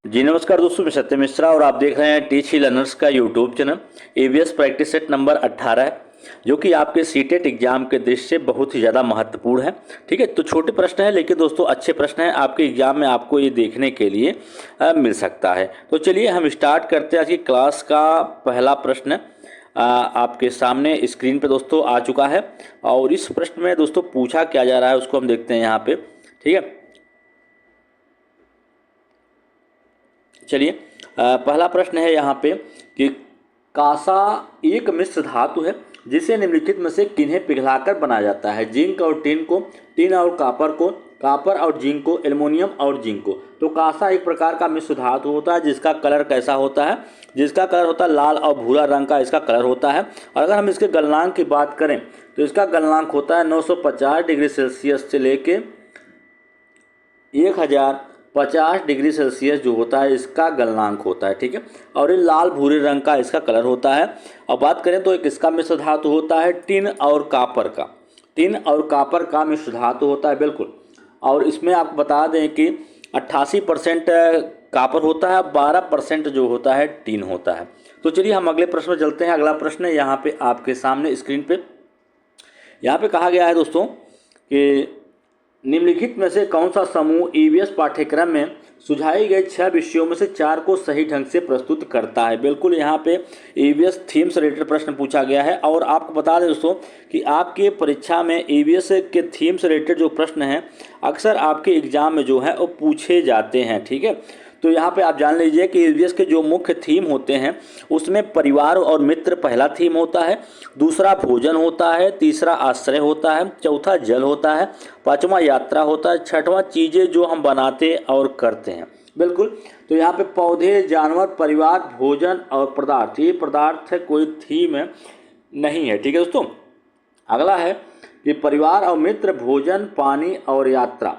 जी नमस्कार दोस्तों, मैं सत्य मिश्रा और आप देख रहे हैं टीच ही लर्नर्स का YouTube channel. EVS practice set number 18 है, जो कि आपके सीटेट एग्जाम के दृष्टि से बहुत ही ज़्यादा महत्वपूर्ण है। ठीक है, तो छोटे प्रश्न है लेकिन दोस्तों अच्छे प्रश्न हैं, आपके एग्जाम में आपको ये देखने के लिए मिल सकता है। तो चलिए हम स्टार्ट करते हैं। आज की क्लास का पहला प्रश्न आपके सामने स्क्रीन पे दोस्तों आ चुका है, और इस प्रश्न में दोस्तों पूछा क्या जा रहा है उसको हम देखते हैं यहाँ पे। ठीक है, चलिए पहला प्रश्न है यहाँ पे कि कांसा एक मिश्र धातु है जिसे निम्नलिखित में से किन्हें पिघलाकर बनाया जाता है। जिंक और टिन को, टिन और कापर को, कापर और जिंक को, एल्युमिनियम और जिंक को। तो कांसा एक प्रकार का मिश्र धातु होता है जिसका कलर कैसा होता है, जिसका कलर होता है लाल और भूरा रंग का इसका कलर होता है। और अगर हम इसके गलनांक की बात करें तो इसका गलनांक होता है 950 डिग्री सेल्सियस से लेके 1050 डिग्री सेल्सियस जो होता है इसका गलनांक होता है। ठीक है, और ये लाल भूरे रंग का इसका कलर होता है। और बात करें तो एक इसका मिश्र धातु होता है टिन और कापर का, टिन और कापर का मिश्र धातु होता है बिल्कुल। और इसमें आपको बता दें कि 88% कापर होता है, 12% जो होता है टिन होता है। तो चलिए हम अगले प्रश्न में चलते हैं। अगला प्रश्न है यहाँ पे आपके सामने स्क्रीन पे। यहाँ पे कहा गया है दोस्तों कि निम्नलिखित में से कौन सा समूह ईवीएस पाठ्यक्रम में सुझाए गए 6 विषयों में से 4 को सही ढंग से प्रस्तुत करता है। बिल्कुल यहाँ पे ईवीएस थीम से रिलेटेड प्रश्न पूछा गया है। और आपको बता दें दोस्तों कि आपके परीक्षा में ईवीएस के थीम से रिलेटेड जो प्रश्न हैं अक्सर आपके एग्जाम में जो है वो पूछे जाते हैं। ठीक है, तो यहाँ पे आप जान लीजिए कि ईवीएस के जो मुख्य थीम होते हैं उसमें परिवार और मित्र पहला थीम होता है, दूसरा भोजन होता है, तीसरा आश्रय होता है, चौथा जल होता है, पांचवा यात्रा होता है, छठवां चीज़ें जो हम बनाते और करते हैं। बिल्कुल, तो यहाँ पे पौधे, जानवर, परिवार, भोजन और पदार्थ, ये पदार्थ है, कोई थीम नहीं है। ठीक है दोस्तों, अगला है कि परिवार और मित्र, भोजन, पानी और यात्रा,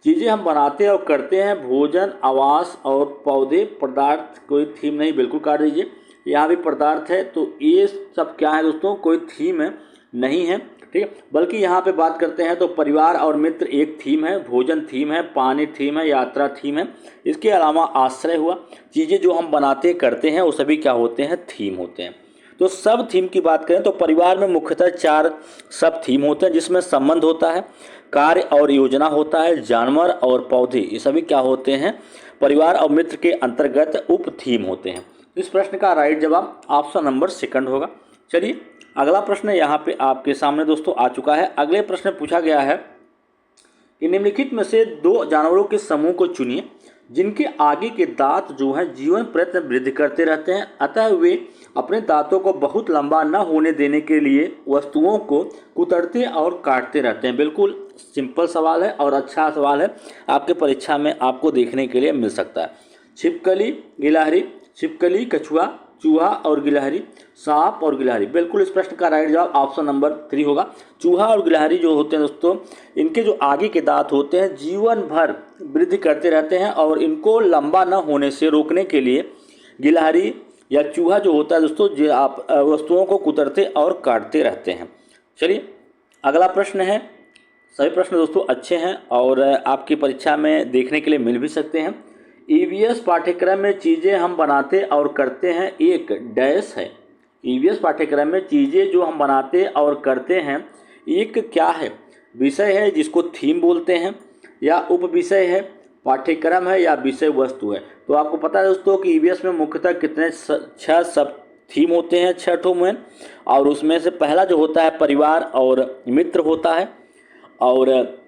चीज़ें हम बनाते और करते हैं, भोजन, आवास और पौधे, पदार्थ कोई थीम नहीं, बिल्कुल काट दीजिए। यहाँ भी पदार्थ है, तो ये सब क्या है दोस्तों, कोई थीम नहीं है। ठीक है, बल्कि यहाँ पे बात करते हैं तो परिवार और मित्र एक थीम है, भोजन थीम है, पानी थीम है, यात्रा थीम है। इसके अलावा आश्रय हुआ, चीज़ें जो हम बनाते करते हैं वो सभी क्या होते हैं, थीम होते हैं। तो सब थीम की बात करें तो परिवार में मुख्यतः 4 सब थीम होते हैं, जिसमें संबंध होता है, कार्य और योजना होता है, जानवर और पौधे, ये सभी क्या होते हैं, परिवार और मित्र के अंतर्गत उप थीम होते हैं। इस प्रश्न का राइट जवाब ऑप्शन नंबर सेकंड होगा। चलिए अगला प्रश्न यहाँ पे आपके सामने दोस्तों आ चुका है। अगले प्रश्न में पूछा गया है कि निम्नलिखित में से 2 जानवरों के समूह को चुनिए जिनके आगे के दांत जो हैं जीवन प्रयत्न वृद्धि करते रहते हैं, अतः वे अपने दांतों को बहुत लंबा न होने देने के लिए वस्तुओं को कुतरते और काटते रहते हैं। बिल्कुल सिंपल सवाल है और अच्छा सवाल है, आपके परीक्षा में आपको देखने के लिए मिल सकता है। छिपकली, गिलहरी, छिपकली, कछुआ, चूहा और गिलहरी, सांप और गिलहरी। बिल्कुल इस प्रश्न का राइट जवाब ऑप्शन नंबर 3 होगा। चूहा और गिलहरी जो होते हैं दोस्तों, इनके जो आगे के दांत होते हैं जीवन भर वृद्धि करते रहते हैं, और इनको लंबा न होने से रोकने के लिए गिलहरी या चूहा जो होता है दोस्तों, जो आप वस्तुओं को कुतरते और काटते रहते हैं। चलिए अगला प्रश्न है। सभी प्रश्न दोस्तों अच्छे हैं और आपकी परीक्षा में देखने के लिए मिल भी सकते हैं। ईवीएस पाठ्यक्रम में चीज़ें हम बनाते और करते हैं एक डैश है। ईवीएस पाठ्यक्रम में चीज़ें जो हम बनाते और करते हैं एक क्या है, विषय है जिसको थीम बोलते हैं, या उप विषय है, पाठ्यक्रम है, या विषय वस्तु है। तो आपको पता है दोस्तों कि ईवीएस में मुख्यतः कितने 6 सब थीम होते हैं, 6 ठो में, और उसमें से पहला जो होता है परिवार और मित्र होता है, और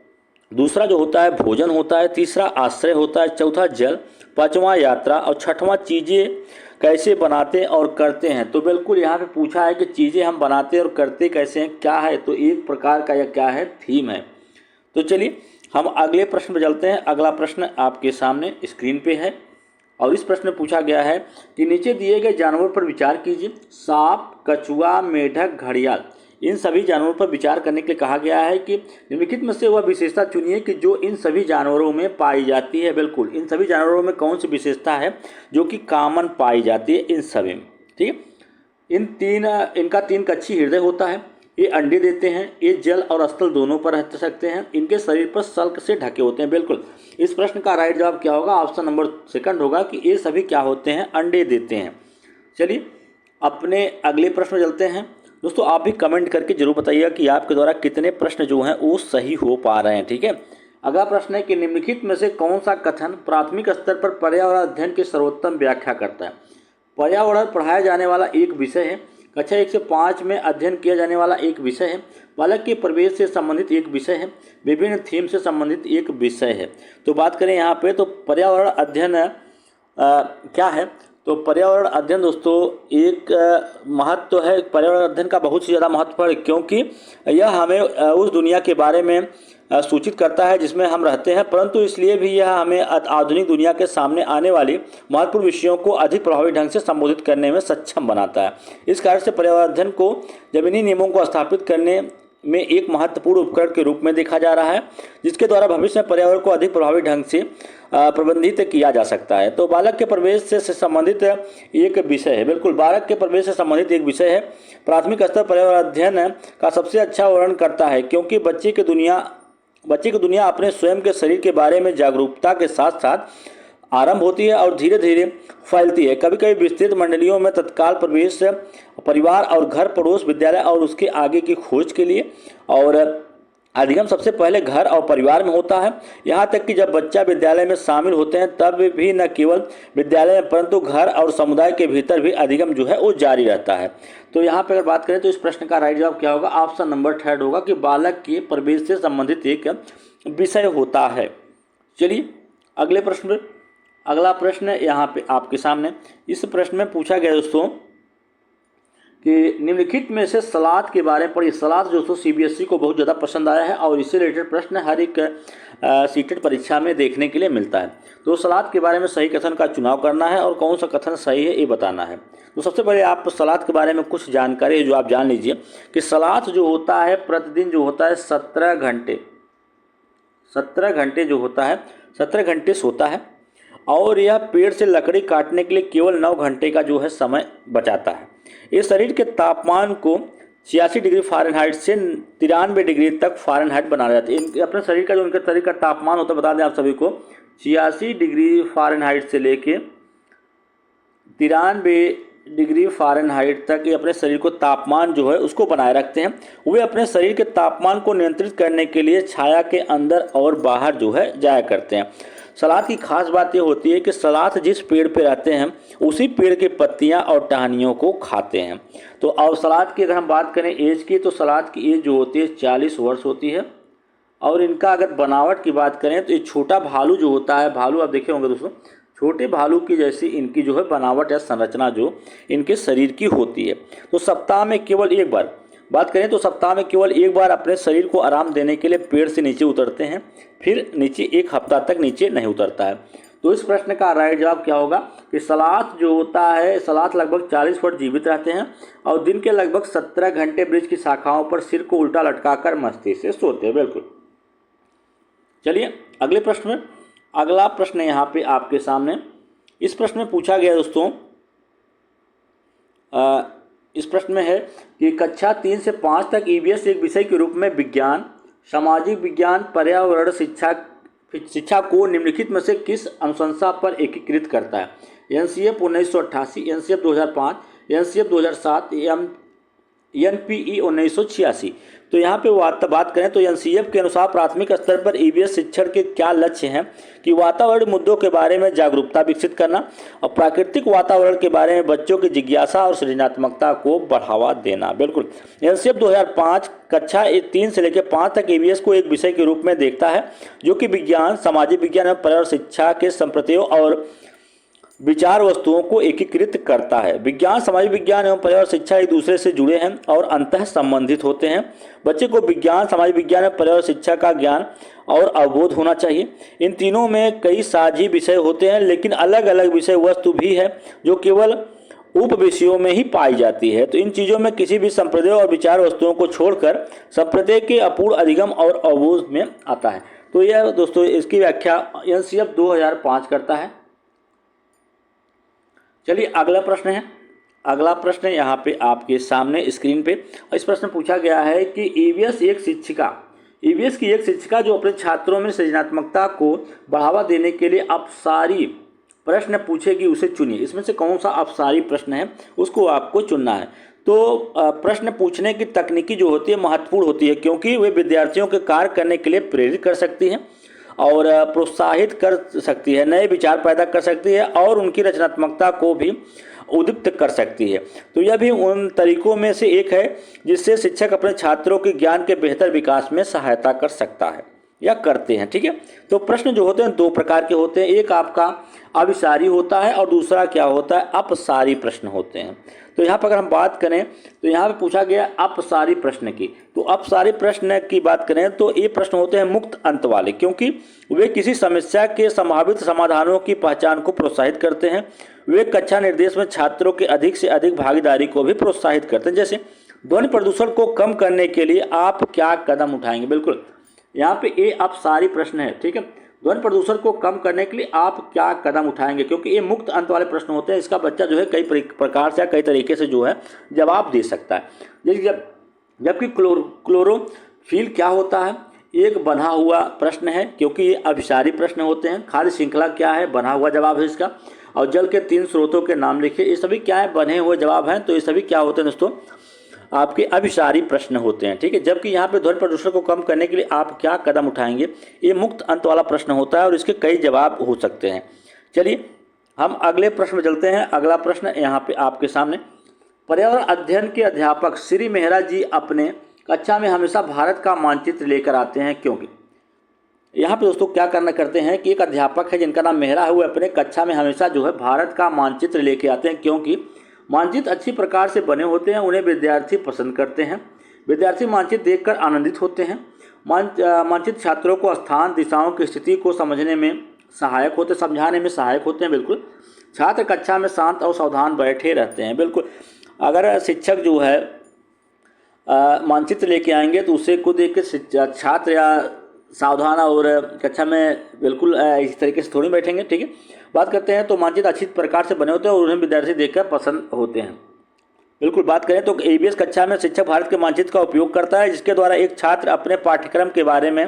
दूसरा जो होता है भोजन होता है, तीसरा आश्रय होता है, चौथा जल, पांचवा यात्रा और छठवां चीज़ें कैसे बनाते और करते हैं। तो बिल्कुल यहाँ पे पूछा है कि चीज़ें हम बनाते और करते कैसे हैं, क्या है, तो एक प्रकार का यह क्या है, थीम है। तो चलिए हम अगले प्रश्न पर चलते हैं। अगला प्रश्न आपके सामने स्क्रीन पे है, और इस प्रश्न में पूछा गया है कि नीचे दिए गए जानवरों पर विचार कीजिए। सांप, कछुआ, मेढक, घड़ियाल, इन सभी जानवरों पर विचार करने के लिए कहा गया है कि निम्नलिखित में से वह विशेषता चुनिए कि जो इन सभी जानवरों में पाई जाती है। बिल्कुल इन सभी जानवरों में कौन सी विशेषता है जो कि कॉमन पाई जाती है इन सभी में। ठीक है, इनका 3 कक्षी हृदय होता है, ये अंडे देते हैं, ये जल और स्थल दोनों पर रह सकते हैं, इनके शरीर पर शल्क से ढके होते हैं। बिल्कुल, इस प्रश्न का राइट जवाब क्या होगा? ऑप्शन नंबर सेकंड होगा कि ये सभी क्या होते हैं? अंडे देते हैं। चलिए अपने अगले प्रश्न में चलते हैं। दोस्तों आप भी कमेंट करके जरूर बताइएगा कि आपके द्वारा कितने प्रश्न जो हैं वो सही हो पा रहे हैं। ठीक है, अगला प्रश्न है कि निम्नलिखित में से कौन सा कथन प्राथमिक स्तर पर पर्यावरण अध्ययन की सर्वोत्तम व्याख्या करता है? पर्यावरण पढ़ाया जाने वाला एक विषय है, कक्षा 1 से 5 में अध्ययन किया जाने वाला एक विषय है, बालक के प्रवेश से संबंधित एक विषय है, विभिन्न थीम से संबंधित एक विषय है। तो बात करें यहाँ पे तो पर्यावरण अध्ययन क्या है? तो पर्यावरण अध्ययन दोस्तों एक महत्व है, पर्यावरण अध्ययन का बहुत ही ज़्यादा महत्व है, क्योंकि यह हमें उस दुनिया के बारे में सूचित करता है जिसमें हम रहते हैं, परंतु इसलिए भी यह हमें आधुनिक दुनिया के सामने आने वाली महत्वपूर्ण विषयों को अधिक प्रभावी ढंग से संबोधित करने में सक्षम बनाता है। इस कारण से पर्यावरण अध्ययन को जमीनी नियमों को स्थापित करने में एक महत्वपूर्ण उपकरण के रूप में देखा जा रहा है, जिसके द्वारा भविष्य में पर्यावरण को अधिक प्रभावी ढंग से प्रबंधित किया जा सकता है। तो बालक के प्रवेश से संबंधित एक विषय है, बिल्कुल बालक के प्रवेश से संबंधित एक विषय है। प्राथमिक स्तर पर्यावरण अध्ययन का सबसे अच्छा वर्णन करता है, क्योंकि बच्चे की दुनिया अपने स्वयं के शरीर के बारे में जागरूकता के साथ साथ आरंभ होती है और धीरे धीरे फैलती है। कभी कभी विस्तृत मंडलियों में तत्काल प्रवेश परिवार और घर, पड़ोस, विद्यालय और उसके आगे की खोज के लिए, और अधिगम सबसे पहले घर और परिवार में होता है। यहाँ तक कि जब बच्चा विद्यालय में शामिल होते हैं तब भी न केवल विद्यालय में परंतु घर और समुदाय के भीतर भी अधिगम जो है वो जारी रहता है। तो यहाँ पे अगर बात करें तो इस प्रश्न का राइट जवाब क्या होगा? ऑप्शन नंबर थर्ड होगा कि बालक के प्रवेश से संबंधित एक विषय होता है। चलिए अगले प्रश्न पर, अगला प्रश्न यहाँ पे आपके सामने, इस प्रश्न में पूछा गया दोस्तों कि निम्नलिखित में से सलाद के बारे में पढ़िए। सलाद दोस्तों सीबीएसई को बहुत ज़्यादा पसंद आया है और इससे रिलेटेड प्रश्न हर एक सीटेट परीक्षा में देखने के लिए मिलता है। तो सलाद के बारे में सही कथन का चुनाव करना है और कौन सा कथन सही है ये बताना है। तो सबसे पहले आप सलाद के बारे में कुछ जानकारी है जो आप जान लीजिए कि सलाद जो होता है प्रतिदिन जो होता है 17 घंटे जो होता है 17 घंटे सोता है, और यह पेड़ से लकड़ी काटने के लिए केवल 9 घंटे का जो है समय बचाता है। ये शरीर के तापमान को 86 डिग्री फ़ारेनहाइट से 93 डिग्री तक फ़ारेनहाइट बना रहता है। अपने शरीर का जो उनके शरीर का तापमान होता है, बता दें आप सभी को, 86 डिग्री फ़ारेनहाइट से लेके 93 डिग्री फ़ारेनहाइट तक ये अपने शरीर को तापमान जो है उसको बनाए रखते हैं। वे अपने शरीर के तापमान को नियंत्रित करने के लिए छाया के अंदर और बाहर जो है जाया करते हैं। सलाद की खास बात ये होती है कि सलाद जिस पेड़ पे रहते हैं उसी पेड़ की पत्तियां और टहनियों को खाते हैं। तो और सलाद की अगर हम बात करें एज की, तो सलाद की एज जो होती है 40 वर्ष होती है। और इनका अगर बनावट की बात करें तो ये छोटा भालू जो होता है, भालू आप देखे होंगे दोस्तों, छोटे भालू की जैसी इनकी जो है बनावट या संरचना जो इनके शरीर की होती है। तो सप्ताह में केवल एक बार बात करें तो सप्ताह में केवल एक बार अपने शरीर को आराम देने के लिए पेड़ से नीचे उतरते हैं, फिर नीचे 1 हफ्ता तक नीचे नहीं उतरता है। तो इस प्रश्न का राइट जवाब क्या होगा कि सलाद जो होता है, सलाद लगभग 40 वर्ष जीवित रहते हैं और दिन के लगभग 17 घंटे वृक्ष की शाखाओं पर सिर को उल्टा लटकाकर मस्ती से सोते हैं। बिल्कुल। चलिए अगले प्रश्न में, अगला प्रश्न यहाँ पे आपके सामने, इस प्रश्न में पूछा गया दोस्तों, इस प्रश्न में है कि कक्षा 3 से 5 तक ईवीएस एक विषय के रूप में विज्ञान, सामाजिक विज्ञान, पर्यावरण शिक्षा को निम्नलिखित में से किस अनुशंसा पर एकीकृत करता है? NCF 1988, NCF 2005, NCF 2007, NPE 1986। तो यहाँ पे बात करें तो एनसीएफ के अनुसार प्राथमिक स्तर पर ईवीएस शिक्षण के क्या लक्ष्य हैं कि वातावरण मुद्दों के बारे में जागरूकता विकसित करना और प्राकृतिक वातावरण के बारे में बच्चों की जिज्ञासा और सृजनात्मकता को बढ़ावा देना। बिल्कुल। एनसीएफ 2005 कक्षा 3 से लेकर 5 तक ईवीएस को एक विषय के रूप में देखता है जो कि विज्ञान, सामाजिक विज्ञान और पर्यावरण शिक्षा के संप्रदायों और विचार वस्तुओं को एकीकृत करता है। विज्ञान, सामाजिक विज्ञान एवं पर्यावरण शिक्षा एक दूसरे से जुड़े हैं और अंतः संबंधित होते हैं। बच्चे को विज्ञान, सामाजिक विज्ञान और पर्यावरण शिक्षा का ज्ञान और अवबोध होना चाहिए। इन तीनों में कई साझी विषय होते हैं, लेकिन अलग अलग विषय वस्तु भी है जो केवल उप विषयों में ही पाई जाती है। तो इन चीज़ों में किसी भी संप्रदाय और विचार वस्तुओं को छोड़कर संप्रदाय के अपूर्ण अधिगम और अवबोध में आता है। तो यह दोस्तों इसकी व्याख्या एनसीएफ 2005 करता है। चलिए अगला प्रश्न है, अगला प्रश्न यहाँ पे आपके सामने स्क्रीन पे, इस प्रश्न पूछा गया है कि ईवीएस की एक शिक्षिका जो अपने छात्रों में सृजनात्मकता को बढ़ावा देने के लिए अपसारी प्रश्न पूछेगी उसे चुनिए। इसमें से कौन सा अपसारी प्रश्न है उसको आपको चुनना है। तो प्रश्न पूछने की तकनीकी जो होती है महत्वपूर्ण होती है, क्योंकि वे विद्यार्थियों के कार्य करने के लिए प्रेरित कर सकती हैं और प्रोत्साहित कर सकती है, नए विचार पैदा कर सकती है और उनकी रचनात्मकता को भी उद्दीप्त कर सकती है। तो यह भी उन तरीकों में से एक है जिससे शिक्षक अपने छात्रों के ज्ञान के बेहतर विकास में सहायता कर सकता है या करते हैं। ठीक है, तो प्रश्न जो होते हैं दो प्रकार के होते हैं, एक आपका अभिसारी होता है और दूसरा क्या होता है, अपसारी प्रश्न होते हैं। तो यहाँ पर अगर हम बात करें तो यहाँ पे पूछा गया अपसारी प्रश्न की। तो अपसारी प्रश्न की बात करें तो ये प्रश्न होते हैं मुक्त अंत वाले, क्योंकि वे किसी समस्या के संभावित समाधानों की पहचान को प्रोत्साहित करते हैं। वे कक्षा निर्देश में छात्रों के अधिक से अधिक भागीदारी को भी प्रोत्साहित करते हैं। जैसे ध्वनि प्रदूषण को कम करने के लिए आप क्या कदम उठाएंगे, बिल्कुल यहाँ पे ये अपसारी प्रश्न है। ठीक है, ध्वनि प्रदूषण को कम करने के लिए आप क्या कदम उठाएंगे, क्योंकि ये मुक्त अंत वाले प्रश्न होते हैं। इसका बच्चा जो है कई प्रकार से कई तरीके से जो है जवाब दे सकता है। जबकि क्लोरोफिल क्या होता है, एक बना हुआ प्रश्न है, क्योंकि ये अभिसारी प्रश्न होते हैं। खाद्य श्रृंखला क्या है, बना हुआ जवाब है इसका। और जल के 3 स्रोतों के नाम लिखिए, ये सभी क्या है, बने हुए जवाब हैं। तो ये सभी क्या होते हैं दोस्तों, आपके अभिसारी प्रश्न होते हैं। ठीक है, जबकि यहाँ पे ध्वनि प्रदूषण को कम करने के लिए आप क्या कदम उठाएंगे, ये मुक्त अंत वाला प्रश्न होता है और इसके कई जवाब हो सकते हैं। चलिए हम अगले प्रश्न में चलते हैं। अगला प्रश्न यहाँ पे आपके सामने, पर्यावरण अध्ययन के अध्यापक श्री मेहरा जी अपने कक्षा में हमेशा भारत का मानचित्र लेकर आते हैं, क्योंकि यहाँ पे दोस्तों क्या करते हैं कि एक अध्यापक है जिनका नाम मेहरा है, वो अपने कक्षा में हमेशा जो है भारत का मानचित्र लेके आते हैं, क्योंकि मानचित्र अच्छी प्रकार से बने होते हैं, उन्हें विद्यार्थी पसंद करते हैं। विद्यार्थी मानचित्र देखकर आनंदित होते हैं। मानचित्र छात्रों को स्थान दिशाओं की स्थिति को समझने में समझाने में सहायक होते हैं। बिल्कुल, छात्र कक्षा में शांत और सावधान बैठे रहते हैं। बिल्कुल, अगर शिक्षक जो है मानचित्र लेके आएंगे तो उसे को देख के छात्र या सावधान और कक्षा में बिल्कुल इस तरीके से थोड़ी बैठेंगे। ठीक है, बात करते हैं तो मानचित्र अच्छी प्रकार से बने होते हैं और उन्हें विद्यार्थी देखकर पसंद होते हैं। बिल्कुल, बात करें तो ईवीएस कक्षा में शिक्षक भारत के मानचित्र का उपयोग करता है, जिसके द्वारा एक छात्र अपने पाठ्यक्रम के बारे में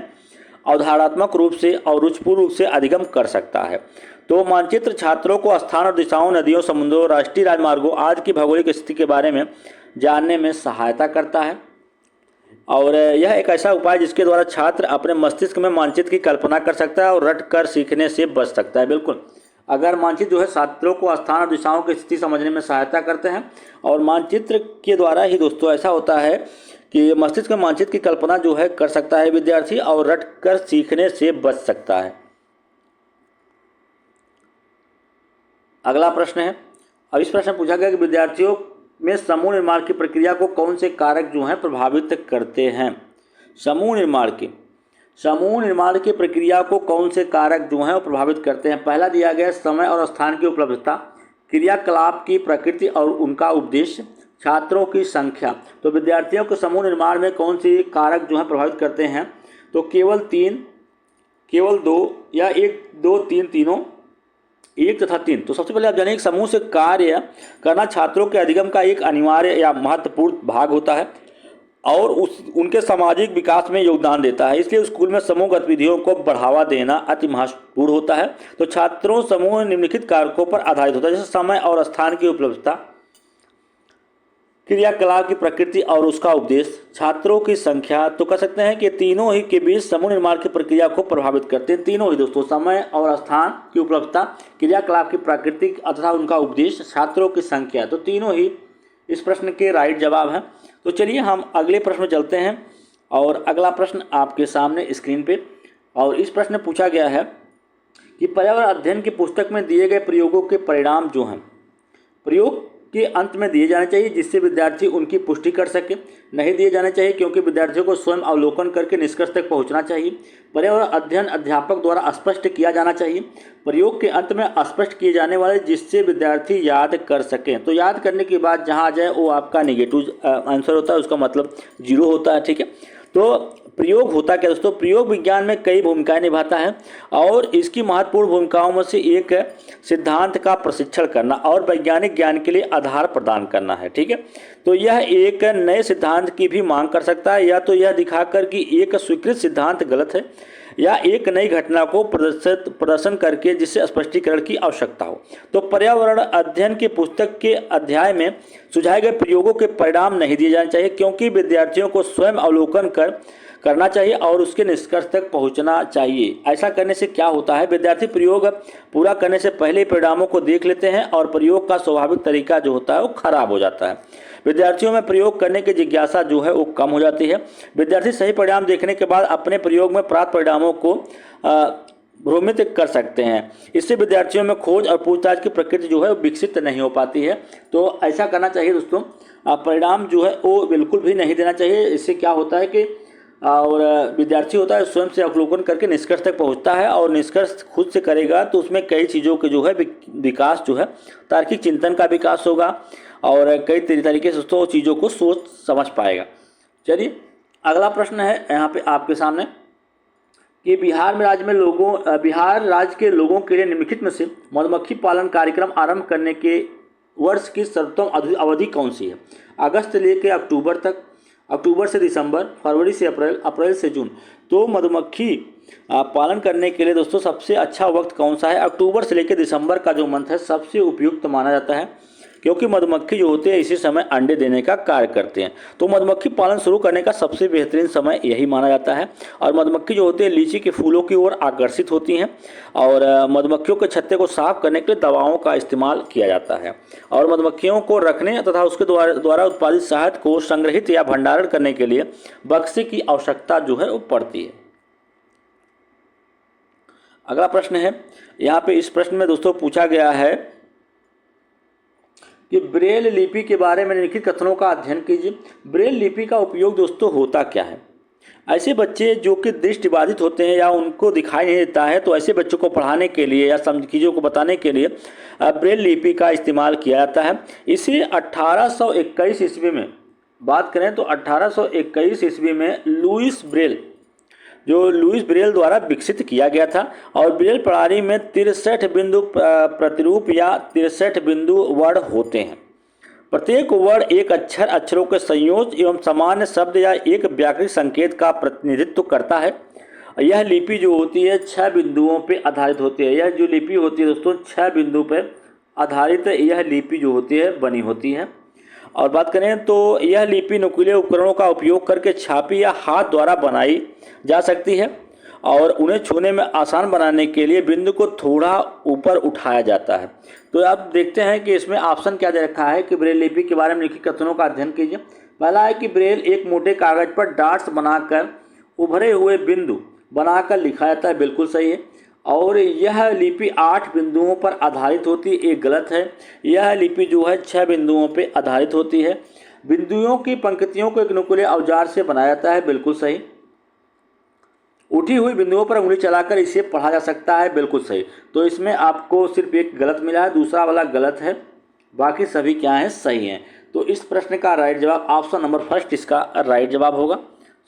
अवधारणात्मक रूप से और रुचिपूर्ण रूप से अधिगम कर सकता है। तो मानचित्र छात्रों को स्थान और दिशाओं, नदियों, समुद्रों, राष्ट्रीय राजमार्गों आदि की भौगोलिक स्थिति के बारे में जानने में सहायता करता है और यह एक ऐसा उपाय जिसके द्वारा छात्र अपने मस्तिष्क में मानचित्र की कल्पना कर सकता है और रट कर सीखने से बच सकता है। बिल्कुल, अगर मानचित्र जो है छात्रों को स्थान और दिशाओं की स्थिति समझने में सहायता करते हैं और मानचित्र के द्वारा ही दोस्तों ऐसा होता है कि मस्तिष्क में मानचित्र की कल्पना जो है कर सकता है विद्यार्थी और रट कर सीखने से बच सकता है। अगला प्रश्न है, अब इस प्रश्न में पूछा गया कि विद्यार्थियों में समूह निर्माण की प्रक्रिया को कौन से कारक जो हैं प्रभावित करते हैं। समूह निर्माण की प्रक्रिया को कौन से कारक जो हैं वो प्रभावित करते हैं। पहला दिया गया समय और स्थान की उपलब्धता, क्रियाकलाप की प्रकृति और उनका उद्देश्य, छात्रों की संख्या। तो विद्यार्थियों के समूह निर्माण में कौन से कारक जो हैं प्रभावित करते हैं, तो केवल 2 या 1, 2, 3, तीनों, 1 तथा 3। तो सबसे पहले आप जानिए, एक समूह से कार्य करना छात्रों के अधिगम का एक अनिवार्य या महत्वपूर्ण भाग होता है और उनके सामाजिक विकास में योगदान देता है। इसलिए स्कूल में समूह गतिविधियों को बढ़ावा देना अति महत्वपूर्ण होता है। तो छात्रों समूह निम्नलिखित कारकों पर आधारित होता है, जैसे समय और स्थान की उपलब्धता, क्रियाकलाप की प्रकृति और उसका उद्देश्य, छात्रों की संख्या। तो कह सकते हैं कि तीनों ही के बीच समूह निर्माण की प्रक्रिया को प्रभावित करते हैं। तीनों ही दोस्तों, समय और स्थान की उपलब्धता, क्रियाकलाप की प्रकृति तथा उनका उद्देश्य, छात्रों की संख्या। तो तीनों ही इस प्रश्न के राइट जवाब हैं। तो चलिए हम अगले प्रश्न में चलते हैं और अगला प्रश्न आपके सामने स्क्रीन पे, और इस प्रश्न में पूछा गया है कि पर्यावरण अध्ययन की पुस्तक में दिए गए प्रयोगों के परिणाम जो हैं प्रयोग के अंत में दिए जाने चाहिए, जिससे विद्यार्थी उनकी पुष्टि कर सके। नहीं दिए जाने चाहिए क्योंकि विद्यार्थियों को स्वयं अवलोकन करके निष्कर्ष तक पहुंचना चाहिए। पर्यावरण अध्ययन अध्यापक द्वारा स्पष्ट किया जाना चाहिए। प्रयोग के अंत में स्पष्ट किए जाने वाले जिससे विद्यार्थी याद कर सकें। तो याद करने के बाद जहाँ आ जाए वो आपका नेगेटिव आंसर होता है, उसका मतलब 0 होता है। ठीक है, तो प्रयोग होता क्या दोस्तों, प्रयोग विज्ञान में कई भूमिकाएं निभाता है और इसकी महत्वपूर्ण भूमिकाओं में से एक है सिद्धांत का प्रशिक्षण करना और वैज्ञानिक ज्ञान के लिए आधार प्रदान करना है। ठीक है, तो यह एक नए सिद्धांत की भी मांग कर सकता है, या तो यह दिखाकर कि एक स्वीकृत सिद्धांत गलत है, या एक नई घटना को प्रदर्शन करके जिससे स्पष्टीकरण की आवश्यकता हो। तो पर्यावरण अध्ययन की पुस्तक के अध्याय में सुझाए गए प्रयोगों के परिणाम नहीं दिए जाने चाहिए, क्योंकि विद्यार्थियों को स्वयं अवलोकन करना चाहिए और उसके निष्कर्ष तक पहुंचना चाहिए। ऐसा करने से क्या होता है, विद्यार्थी प्रयोग पूरा करने से पहले ही परिणामों को देख लेते हैं और प्रयोग का स्वाभाविक तरीका जो होता है वो खराब हो जाता है। विद्यार्थियों में प्रयोग करने की जिज्ञासा जो है वो कम हो जाती है। विद्यार्थी सही परिणाम देखने के बाद अपने प्रयोग में प्राप्त परिणामों को भ्रमित कर सकते हैं। इससे विद्यार्थियों में खोज और पूछताछ की प्रकृति जो है वो विकसित नहीं हो पाती है। तो ऐसा करना चाहिए दोस्तों, परिणाम जो है वो बिल्कुल भी नहीं देना चाहिए। इससे क्या होता है कि और विद्यार्थी होता है स्वयं से अवलोकन करके निष्कर्ष तक पहुंचता है और निष्कर्ष खुद से करेगा तो उसमें कई चीज़ों के जो है विकास जो है तार्किक चिंतन का विकास होगा और कई तरीके से दोस्तों चीज़ों को सोच समझ पाएगा। चलिए अगला प्रश्न है यहाँ पे आपके सामने कि बिहार राज्य के लोगों के लिए निम्नलिखित में से मधुमक्खी पालन कार्यक्रम आरंभ करने के वर्ष की सर्वोत्तम अवधि कौन सी है। अगस्त से लेकर अक्टूबर तक, अक्टूबर से दिसंबर, फरवरी से अप्रैल, अप्रैल से जून। तो मधुमक्खी पालन करने के लिए दोस्तों सबसे अच्छा वक्त कौन सा है, अक्टूबर से लेकर दिसंबर का जो मंथ है सबसे उपयुक्त माना जाता है, क्योंकि मधुमक्खी जो होते हैं इसी समय अंडे देने का कार्य करते हैं। तो मधुमक्खी पालन शुरू करने का सबसे बेहतरीन समय यही माना जाता है। और मधुमक्खी जो होती है लीची के फूलों की ओर आकर्षित होती हैं और मधुमक्खियों के छत्ते को साफ करने के लिए दवाओं का इस्तेमाल किया जाता है और मधुमक्खियों को रखने तथा उसके द्वारा उत्पादित शहद को संग्रहित या भंडारण करने के लिए बक्से की आवश्यकता जो है वो पड़ती है। अगला प्रश्न है यहाँ पे, इस प्रश्न में दोस्तों पूछा गया है कि ब्रेल लिपि के बारे में निम्नलिखित कथनों का अध्ययन कीजिए। ब्रेल लिपि का उपयोग दोस्तों होता क्या है, ऐसे बच्चे जो कि दृष्टिबाधित होते हैं या उनको दिखाई नहीं देता है, तो ऐसे बच्चों को पढ़ाने के लिए या चीज़ों को बताने के लिए ब्रेल लिपि का इस्तेमाल किया जाता है। इसे 1821 ईस्वी में बात करें तो 1821 ईस्वी में लुईस ब्रेल द्वारा विकसित किया गया था और ब्रेल प्रणाली में 63 बिंदु प्रतिरूप या 63 बिंदु वर्ण होते हैं। प्रत्येक वर्ण एक अक्षरों के संयोजन एवं सामान्य शब्द या एक व्याकरणिक संकेत का प्रतिनिधित्व करता है। यह लिपि जो होती है 6 बिंदुओं पर आधारित होती है। यह जो लिपि होती है दोस्तों 6 बिंदु पर आधारित यह लिपि जो होती है बनी होती है। और बात करें तो यह लिपि नुकीले उपकरणों का उपयोग करके छापी या हाथ द्वारा बनाई जा सकती है और उन्हें छूने में आसान बनाने के लिए बिंदु को थोड़ा ऊपर उठाया जाता है। तो आप देखते हैं कि इसमें ऑप्शन क्या दे रखा है कि ब्रेल लिपि के बारे में लिखित कथनों का अध्ययन कीजिए। पहला है कि ब्रेल एक मोटे कागज पर डॉट्स बनाकर उभरे हुए बिंदु बनाकर लिखा जाता है, बिल्कुल सही है। और यह लिपि 8 बिंदुओं पर आधारित होती है, एक गलत है। यह लिपि जो है 6 बिंदुओं पर आधारित होती है। बिंदुओं की पंक्तियों को एक नुकीले औजार से बनाया जाता है, बिल्कुल सही। उठी हुई बिंदुओं पर उंगली चलाकर इसे पढ़ा जा सकता है, बिल्कुल सही। तो इसमें आपको सिर्फ एक गलत मिला है, दूसरा वाला गलत है, बाकी सभी क्या हैं, सही हैं। तो इस प्रश्न का राइट जवाब ऑप्शन नंबर फर्स्ट इसका राइट जवाब होगा।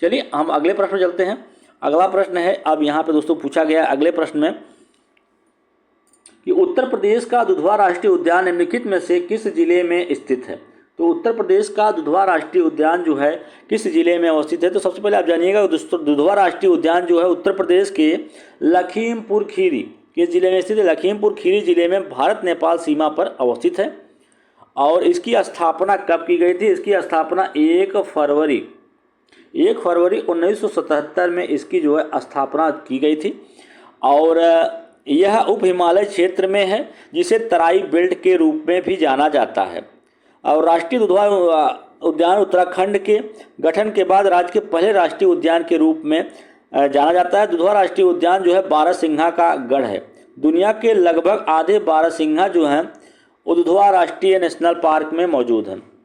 चलिए हम अगले प्रश्न चलते हैं। अगला प्रश्न है, अब यहाँ पे दोस्तों पूछा गया है अगले प्रश्न में कि उत्तर प्रदेश का दुधवा राष्ट्रीय उद्यान निम्नलिखित में से किस जिले में स्थित है। तो उत्तर प्रदेश का दुधवा राष्ट्रीय उद्यान जो है किस जिले में अवस्थित है। तो सबसे पहले आप जानिएगा दुधवा राष्ट्रीय उद्यान जो है उत्तर प्रदेश के लखीमपुर खीरी किस जिले में स्थित है। लखीमपुर खीरी जिले में भारत नेपाल सीमा पर अवस्थित है और इसकी स्थापना कब की गई थी। इसकी स्थापना 1 फरवरी 1977 में इसकी जो है स्थापना की गई थी और यह उप हिमालय क्षेत्र में है जिसे तराई बेल्ट के रूप में भी जाना जाता है। और राष्ट्रीय दुधवा उद्यान उत्तराखंड के गठन के बाद राज्य के पहले राष्ट्रीय उद्यान के रूप में जाना जाता है। दुधवा राष्ट्रीय उद्यान जो है बारहसिंघा का गढ़ है। दुनिया के लगभग आधे बारहसिंघा जो हैं वो दुधवा राष्ट्रीय नेशनल पार्क में मौजूद हैं।